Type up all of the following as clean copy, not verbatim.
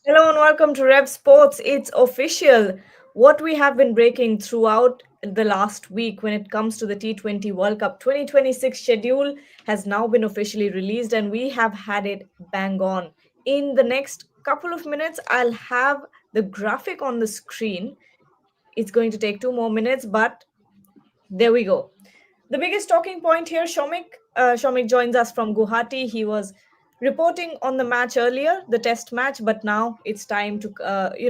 Hello and welcome to Rev Sports. It's official. What we have been breaking throughout the last week when it comes to the T20 World Cup 2026 schedule has now been officially released, and we have had it bang on. In the next couple of minutes, I'll have the graphic on the screen. It's going to take 2 more minutes, but there we go. The biggest talking point here, Shomik. Shomik joins us from Guwahati. He was reporting on the match earlier, the test match, but now it's time to,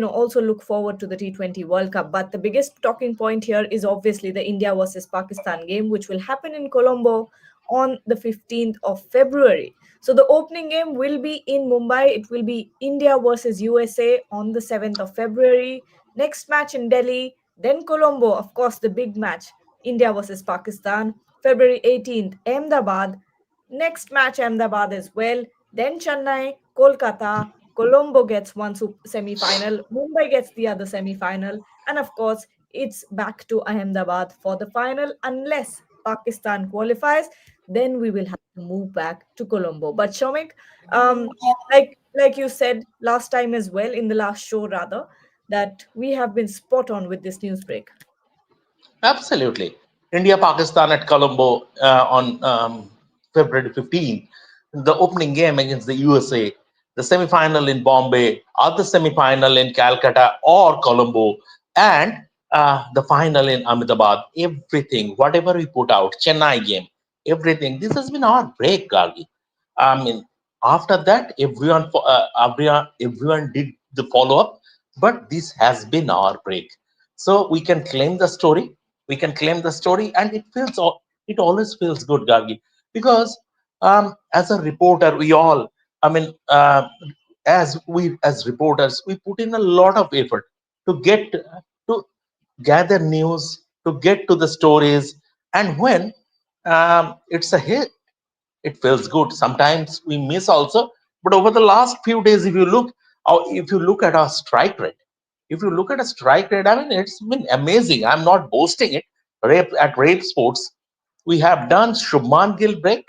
also look forward to the T20 World Cup. But the biggest talking point here is obviously the India versus Pakistan game, which will happen in Colombo on the 15th of February. So the opening game will be in Mumbai. It will be India versus USA on the 7th of February. Next match in Delhi, then Colombo, of course, the big match India versus Pakistan, February 18th, Ahmedabad. Next match, Ahmedabad as well. Then Chennai, Kolkata. Colombo gets one semi final. Mumbai gets the other semi final. And of course, it's back to Ahmedabad for the final unless Pakistan qualifies. Then we will have to move back to Colombo. But Shomik, um, like you said last time as well, in the last show rather, that we have been spot on with this news break. Absolutely. India Pakistan at Colombo on February 15th. The opening game against the USA, the semi final in Bombay, or the semi final in Calcutta or Colombo, and the final in Ahmedabad. Everything, whatever we put out, Chennai game, everything. This has been our break, Gargi. I mean, after that, everyone did the follow up, but this has been our break. So we can claim the story. We can claim the story, and it always feels good, Gargi, because as a reporter, we all, I mean, as reporters, we put in a lot of effort to get to gather news, to get to the stories, and when it's a hit, it feels good. Sometimes we miss also, but over the last few days, if you look at our strike rate, if you look at a strike rate, I mean, it's been amazing. I'm not boasting it. Rape Sports, we have done Shubman Gill break,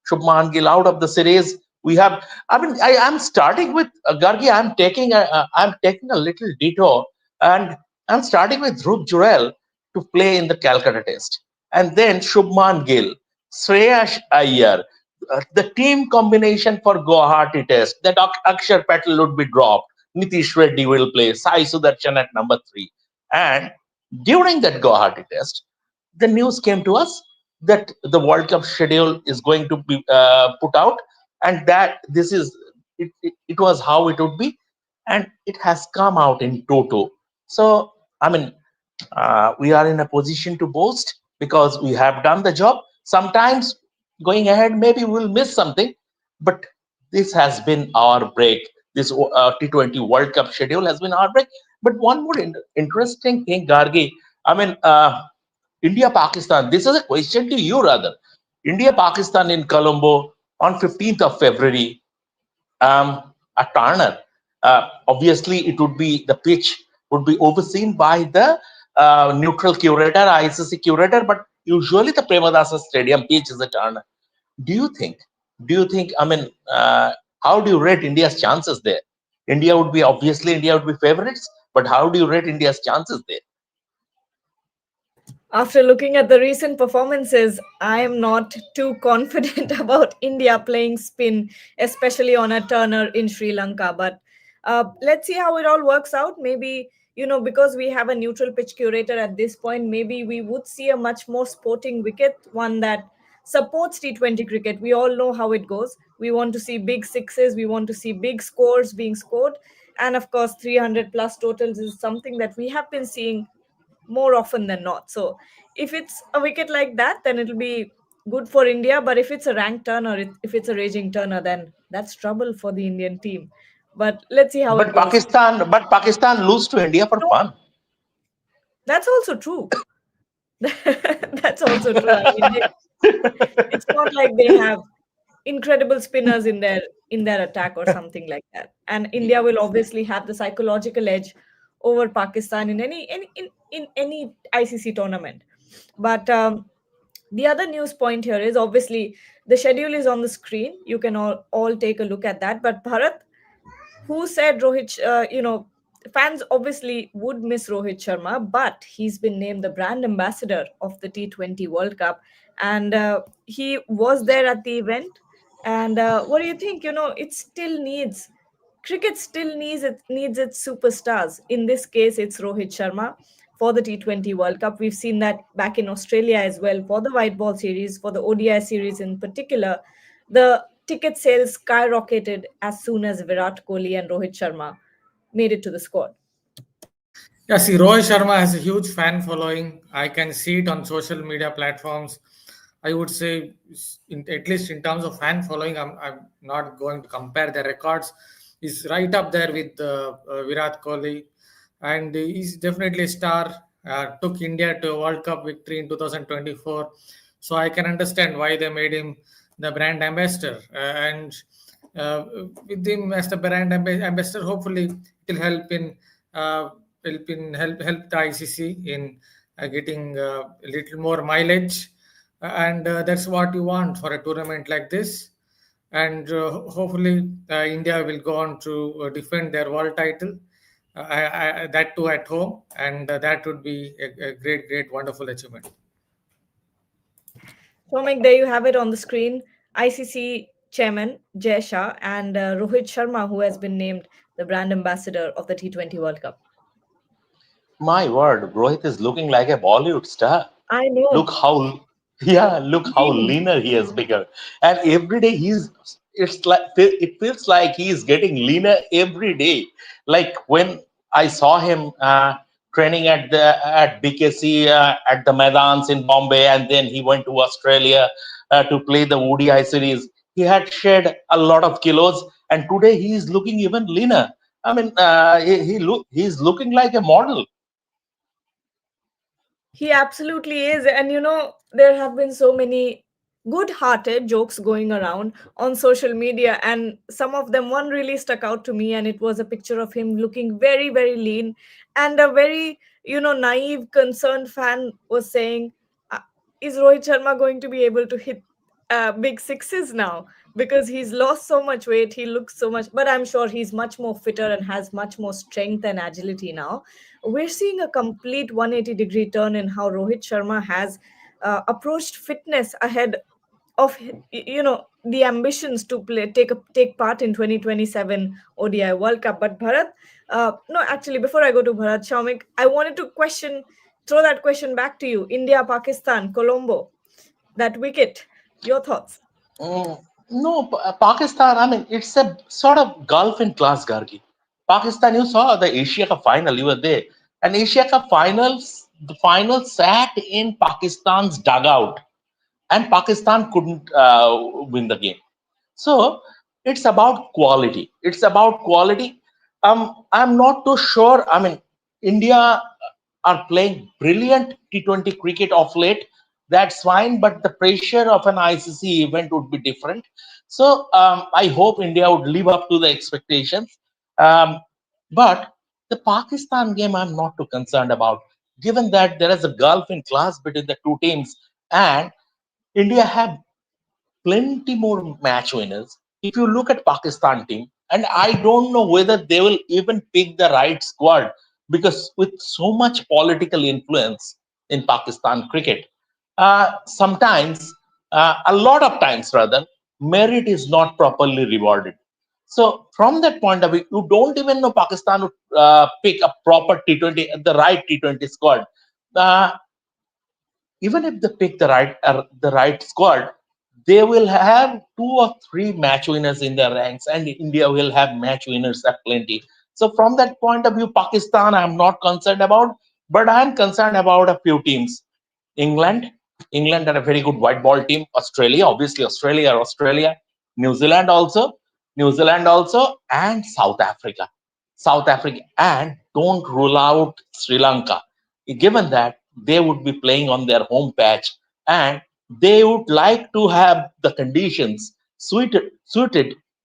Shubman Gill out of the series. We have, I mean, I'm starting with Gargi. I'm taking a little detour, and I'm starting with Dhruv Jurel to play in the Calcutta Test, and then Shubman Gill, Shreyash Iyer, the team combination for Guwahati Test that Akshar Patel would be dropped. Nitish Reddy will play, Sai Sudarshan at number three. And during that Guwahati Test, the news came to us that the World Cup schedule is going to be put out, and that it was how it would be, and it has come out in toto. So, I mean, we are in a position to boast because we have done the job. Sometimes going ahead, maybe we'll miss something, but this has been our break. This T20 World Cup schedule has been our break. But one more interesting thing, Gargi, I mean, India Pakistan, this is a question to you rather. India Pakistan in Colombo on 15th of February, a Turner. Obviously, it would be the pitch would be overseen by the neutral curator, ICC curator, but usually the Premadasa Stadium pitch is a Turner. Do you think? Do you think? I mean, how do you rate India's chances there? India would be favorites, but how do you rate India's chances there? After looking at the recent performances, I am not too confident about India playing spin, especially on a Turner in Sri Lanka. But let's see how it all works out. Maybe, because we have a neutral pitch curator at this point, maybe we would see a much more sporting wicket, one that supports T20 cricket. We all know how it goes. We want to see big sixes, we want to see big scores being scored. And of course, 300 plus totals is something that we have been seeing more often than not. So if it's a wicket like that, then it'll be good for India. But if it's a ranked turner, if it's a raging turner, then that's trouble for the Indian team. But let's see how it goes. But Pakistan lose to India for No, fun. that's also true. That's also true. I mean, it's not like they have incredible spinners in their attack or something like that. And India will obviously have the psychological edge over Pakistan in any ICC tournament. But the other news point here is obviously the schedule is on the screen. You can all take a look at that. But Bharat, who said fans obviously would miss Rohit Sharma, but he's been named the brand ambassador of the T20 World Cup, and he was there at the event. And what do you think? It still needs cricket still needs its superstars. In this case, it's Rohit Sharma for the T20 World Cup. We've seen that back in Australia as well for the white ball series, for the ODI series in particular. The ticket sales skyrocketed as soon as Virat Kohli and Rohit Sharma made it to the squad. Yeah, see, Rohit Sharma has a huge fan following. I can see it on social media platforms. I would say, at least in terms of fan following, I'm not going to compare the records. He's right up there with Virat Kohli, and he's definitely a star. Took India to a World Cup victory in 2024, so I can understand why they made him the brand ambassador. And uh, with him as the brand ambassador, hopefully it will help in uh, help the ICC in getting a little more mileage, and that's what you want for a tournament like this. And hopefully, India will go on to defend their world title, that too at home, and that would be a great, great, wonderful achievement. Somik, there you have it on the screen. ICC chairman Jay Shah and Rohit Sharma, who has been named the brand ambassador of the T20 World Cup. My word, Rohit is looking like a Bollywood star. I know. Look how, yeah, look how Lean. leaner he has become. And every day it's like, it feels like he is getting leaner every day. Like when I saw him training at BKC at the Maidans in Bombay, and then he went to Australia to play the ODI series. He had shed a lot of kilos, and today he is looking even leaner. I mean, he's looking like a model. He absolutely is. And there have been so many good hearted jokes going around on social media. And some of them, one really stuck out to me. And it was a picture of him looking very, very lean. And a very, naive, concerned fan was saying, "Uh, is Rohit Sharma going to be able to hit big sixes now? Because he's lost so much weight. He looks so much, but I'm sure he's much more fitter and has much more strength and agility now. We're seeing a complete 180-degree turn in how Rohit Sharma has approached fitness ahead of the ambitions to take part in 2027 ODI World Cup. But Bharat, no, actually, before I go to Bharat Shaumik, I wanted to throw that question back to you. India, Pakistan, Colombo, that wicket. Your thoughts? Mm, no, Pakistan, I mean, it's a sort of Gulf in class, Gargi. Pakistan, you saw the Asia Cup final, you were there. And Asia Cup finals, the final sat in Pakistan's dugout, and Pakistan couldn't win the game. So it's about quality. It's about quality. I'm not too sure. I mean, India are playing brilliant T20 cricket of late. That's fine, but the pressure of an ICC event would be different. So I hope India would live up to the expectations. Um, but the Pakistan game, I'm not too concerned about, given that there is a gulf in class between the two teams, and India have plenty more match winners. If you look at Pakistan team, and I don't know whether they will even pick the right squad, because with so much political influence in Pakistan cricket, sometimes, a lot of times rather, merit is not properly rewarded. So from that point of view, you don't even know Pakistan would pick a proper T20, the right T20 squad. Uh, Even if they pick the right squad, they will have two or three match winners in their ranks, and India will have match winners at plenty. So from that point of view, Pakistan I'm not concerned about, but I'm concerned about a few teams. England, England are a very good white ball team. Australia, obviously Australia, New Zealand also, and South Africa. South Africa, and don't rule out Sri Lanka, given that they would be playing on their home patch, and they would like to have the conditions suited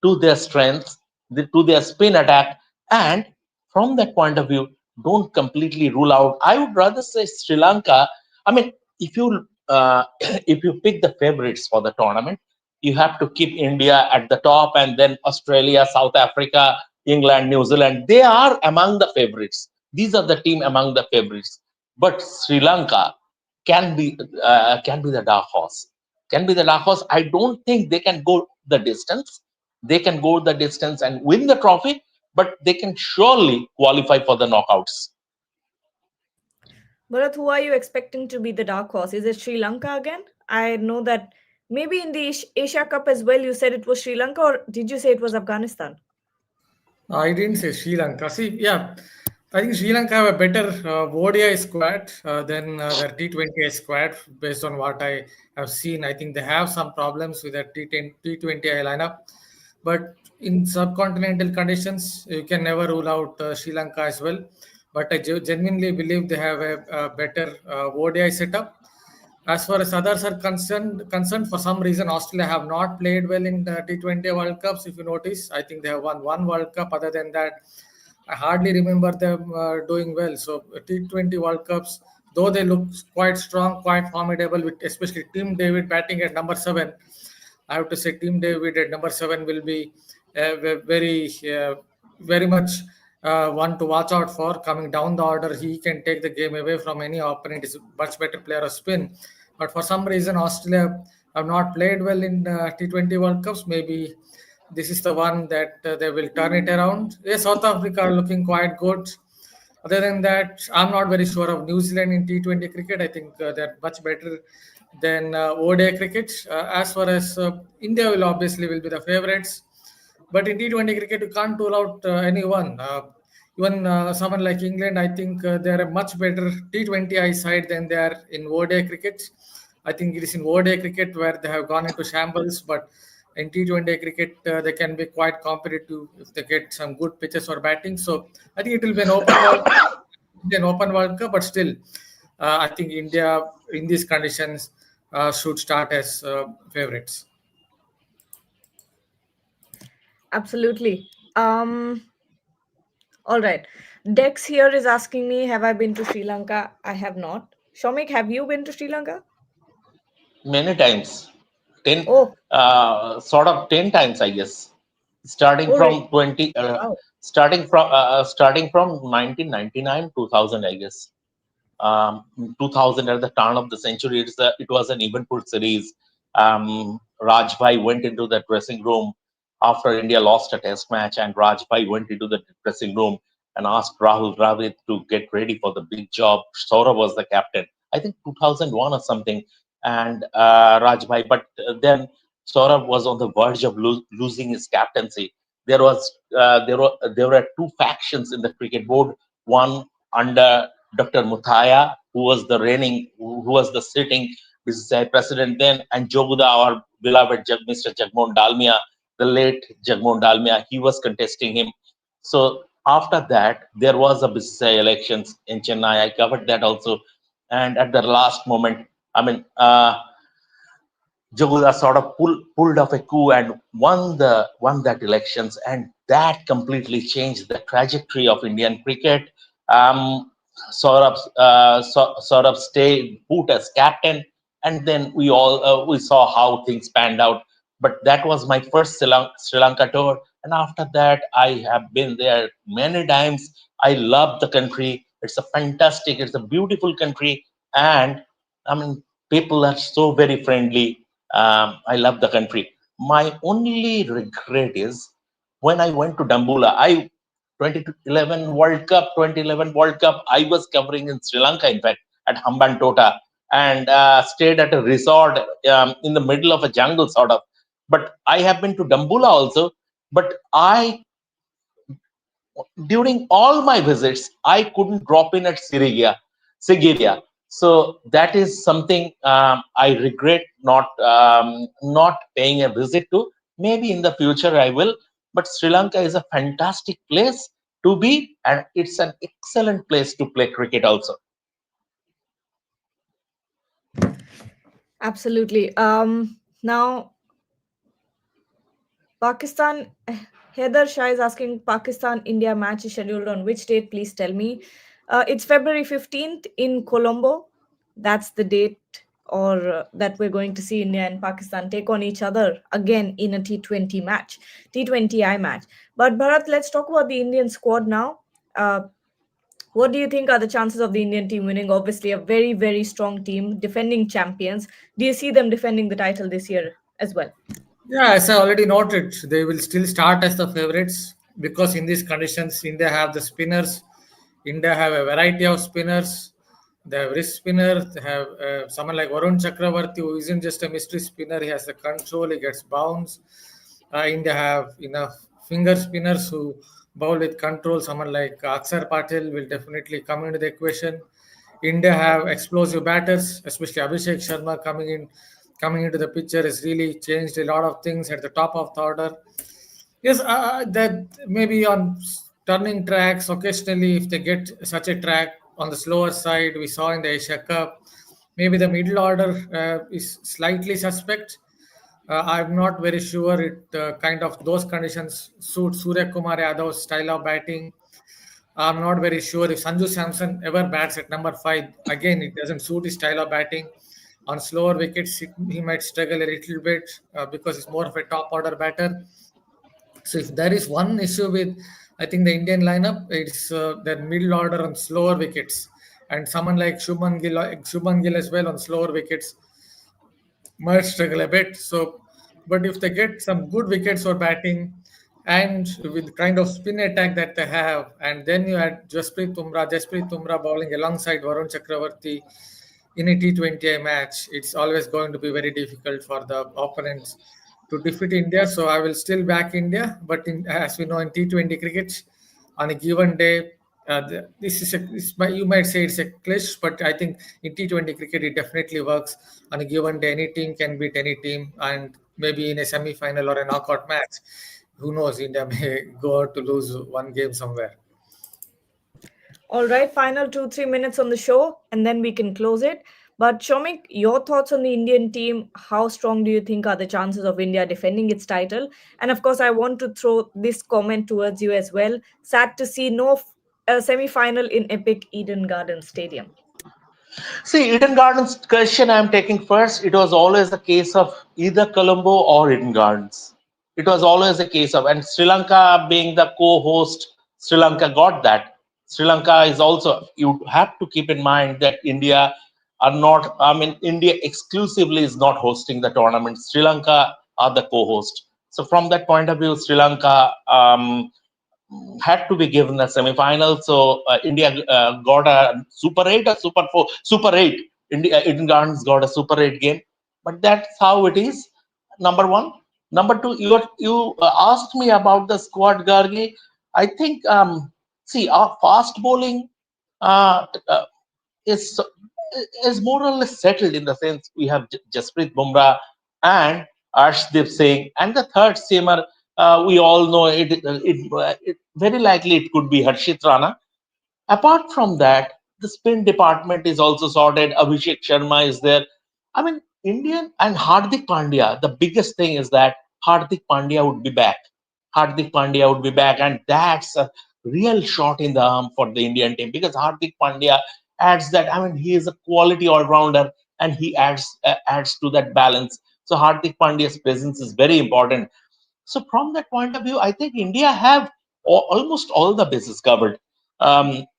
to their strengths, to their spin attack. And from that point of view, don't completely rule out. I would rather say Sri Lanka. I mean, if you if you pick the favorites for the tournament, you have to keep India at the top, and then Australia, South Africa, England, New Zealand, they are among the favorites. These are the team among the favorites. But Sri Lanka can be the dark horse. Can be the dark horse. I don't think they can go the distance. They can go the distance and win the trophy, but they can surely qualify for the knockouts. Bharat, who are you expecting to be the dark horse? Is it Sri Lanka again? I know that maybe in the Asia Cup as well, you said it was Sri Lanka, or did you say it was Afghanistan? I didn't say Sri Lanka. See, yeah, I think Sri Lanka have a better ODI squad than their T20 squad based on what I have seen. I think they have some problems with their T20I lineup, but in subcontinental conditions, you can never rule out Sri Lanka as well. But I genuinely believe they have a better ODI setup. As far as others are concerned, for some reason, Australia have not played well in the T20 World Cups. If you notice, I think they have won one World Cup. Other than that, I hardly remember them doing well. So T20 World Cups, though they look quite strong, quite formidable, with especially Team David batting at number seven. I have to say, Team David at number seven will be very, very much one to watch out for. Coming down the order, he can take the game away from any opponent. Is a much better player of spin. But for some reason, Australia have not played well in T20 World Cups. Maybe this is the one that they will turn it around. Yes, South Africa are looking quite good. Other than that, I'm not very sure of New Zealand in T20 cricket. I think they're much better than ODI cricket. As far as India will obviously will be the favorites, but in T20 cricket you can't rule out anyone. Even someone like England, I think they're a much better T20I side than they are in ODI cricket. I think it is in ODI cricket where they have gone into shambles, but in T20 cricket, they can be quite competitive if they get some good pitches or batting. So I think it will be an open World Cup, but still, I think India in these conditions should start as favorites. Absolutely. All right. Dex here is asking me, have I been to Sri Lanka? I have not. Shomik, have you been to Sri Lanka? Many times, 10, Oh, sort of 10 times, I guess. Starting oh, from 20, wow. starting from 1999, 2000, I guess. 2000 at the turn of the century. It was an eventful series. Rajbhai went into the dressing room after India lost a test match, and Rajbhai went into the dressing room and asked Rahul Dravid to get ready for the big job. Saurabh was the captain. I think 2001 or something, and Rajbhai. But then Saurabh was on the verge of losing his captaincy. There were two factions in the cricket board. One under Dr. Muthaya, who was the sitting BCCI president then, and Joguda, our beloved Mr. Jagmohan Dalmia, the late Jagmohan Dalmia, he was contesting him. So after that, there was a BCCI elections in Chennai. I covered that also, and at the last moment, I mean, Jaguda sort of pulled off a coup and won that elections, and that completely changed the trajectory of Indian cricket. Um, Saurabh stayed put as captain, and then we saw how things panned out. But that was my first Sri Lanka tour, and after that I have been there many times. I love the country. It's a beautiful country, and I mean people are so very friendly. I love the country. My only regret is when I went to Dambula. 2011 World Cup. I was covering in Sri Lanka, in fact, at Hambantota, and stayed at a resort in the middle of a jungle, sort of. But I have been to Dambula also. But during all my visits, I couldn't drop in at Sigiriya. So that is something I regret not paying a visit to. Maybe in the future I will. But Sri Lanka is a fantastic place to be, and it's an excellent place to play cricket also. Absolutely. Now Pakistan, Heather Shah is asking, Pakistan India match is scheduled on which date? Please tell me. It's February 15th in Colombo. That's the date or that we're going to see India and Pakistan take on each other again in a T20 match, T20I match. But Bharat, let's talk about the Indian squad now. Uh, what do you think are the chances of the Indian team winning? Obviously, a very, very strong team, defending champions. Do you see them defending the title this year as well? Yeah, as I already noted, they will still start as the favorites because in these conditions, India have the spinners. India have a variety of spinners. They have wrist spinner. They have someone like Varun Chakravarti, who isn't just a mystery spinner. He has the control. He gets bounce. India have enough finger spinners who bowl with control. Someone like Aksar Patel will definitely come into the equation. India have explosive batters, especially Abhishek Sharma coming into the picture has really changed a lot of things at the top of the order. Yes, that maybe on turning tracks occasionally, if they get such a track on the slower side, we saw in the Asia Cup, maybe the middle order is slightly suspect. I'm not very sure it kind of those conditions suit Surya Kumar Yadav's style of batting. I'm not very sure if Sanju Samson ever bats at number five. Again, it doesn't suit his style of batting. On slower wickets, he might struggle a little bit because he's more of a top order batter. So if there is one issue with, I think the Indian lineup, it's their middle order on slower wickets, and someone like Shubman Gill as well on slower wickets might struggle a bit. So, but if they get some good wickets for batting, and with the kind of spin attack that they have, and then you add Jasprit Tumra bowling alongside Varun Chakravarti in a T20 match, it's always going to be very difficult for the opponents to defeat India. So I will still back India, but as we know in T20 cricket, on a given day, this is you might say it's a glitch, but I think in T20 cricket it definitely works. On a given day, any team can beat any team, and maybe in a semi-final or a knockout match, who knows? India may go out to lose one game somewhere. All right, final 2 3 minutes on the show, and then we can close it. But Shomik, your thoughts on the Indian team? How strong do you think are the chances of India defending its title? And of course, I want to throw this comment towards you as well. Sad to see no semi-final in epic Eden Garden Stadium. See, Eden Gardens question I'm taking first. It was always a case of either Colombo or Eden Gardens. It was always a case of, and Sri Lanka being the co-host, Sri Lanka got that. Sri Lanka is also, you have to keep in mind that India are not, I mean, India exclusively is not hosting the tournament. Sri Lanka are the co-host. So from that point of view, Sri Lanka had to be given a semi-final. So India got a Super 8 or Super 4, Super 8. India Eden Gardens got a Super 8 game, but that's how it is. Number one. Number two, you asked me about the squad, Gargi. I think see our fast bowling is is more or less settled in the sense we have Jasprit Bumrah and Arshdeep Singh, and the third seamer we all know it very likely it could be Harshit Rana. Apart from that, the spin department is also sorted. Abhishek Sharma is there. I mean, Indian and Hardik Pandya. The biggest thing is that Hardik Pandya would be back. Hardik Pandya would be back, and that's a real shot in the arm for the Indian team because Hardik Pandya adds that. I mean, he is a quality all rounder, and he adds to that balance. So Hardik Pandya's presence is very important. So from that point of view, I think India have almost all the bases covered,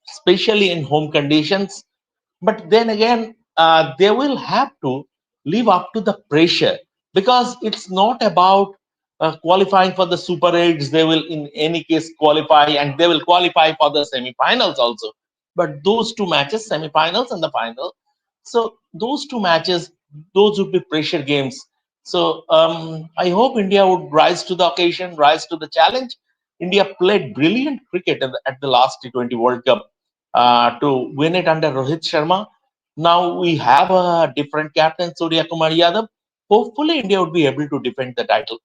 especially in home conditions. But then again, they will have to live up to the pressure because it's not about qualifying for the Super Eights. They will, in any case, qualify and they will qualify for the semi-finals also. But those two matches, semi-finals and the final, so those two matches, those would be pressure games. So I hope India would rise to the occasion, rise to the challenge. India played brilliant cricket at the last T20 World Cup to win it under Rohit Sharma. Now we have a different captain, Surya Kumar Yadav. Hopefully, India would be able to defend the title.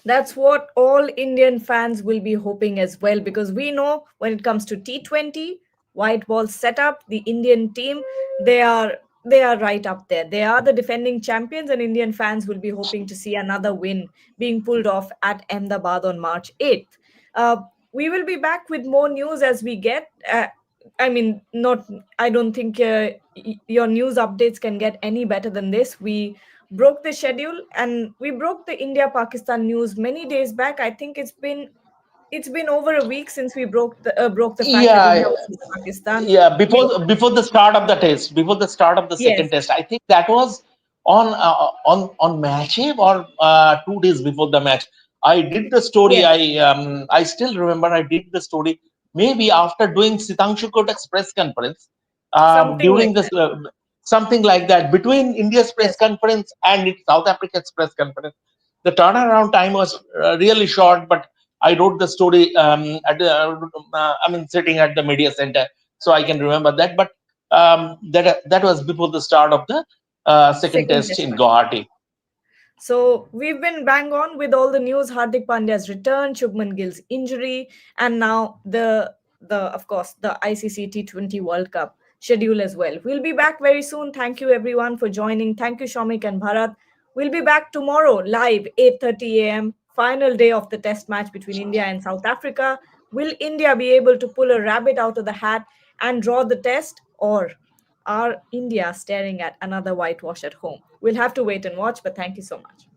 That's what all Indian fans will be hoping as well, because we know when it comes to T20 white ball setup, the Indian team, they are right up there. They are the defending champions, and Indian fans will be hoping to see another win being pulled off at Ahmedabad on March 8th. We will be back with more news as we get. I mean, not. I don't think your news updates can get any better than this. We broke the schedule, and we broke the India-Pakistan news many days back. I think it's been over a week since we broke the fact that India Yeah, was beat Pakistan. yeah. We Before the start of the test, before the start of the second Yes, test, I think that was on match day or 2 days before the match. I did the story. yes, I still remember I did the story maybe after doing Sitanshu Kotak's press conference something like during this that. something like that between India's press Yes, conference and South Africa's press conference. The turnaround time was really short, but I wrote the story I mean, sitting at the media center, so I can remember that. But that was before the start of the second second test test in match. Guwahati. So we've been bang on with all the news. Hardik Pandya's return, Shubman Gill's injury, and now the of course the ICC T20 World Cup schedule as well. We'll be back very soon. Thank you everyone for joining. Thank you Shomik and Bharat. We'll be back tomorrow live 8:30 a.m. Final day of the test match between India and South Africa. Will India be able to pull a rabbit out of the hat and draw the test, or are India staring at another whitewash at home? We'll have to wait and watch, but thank you so much.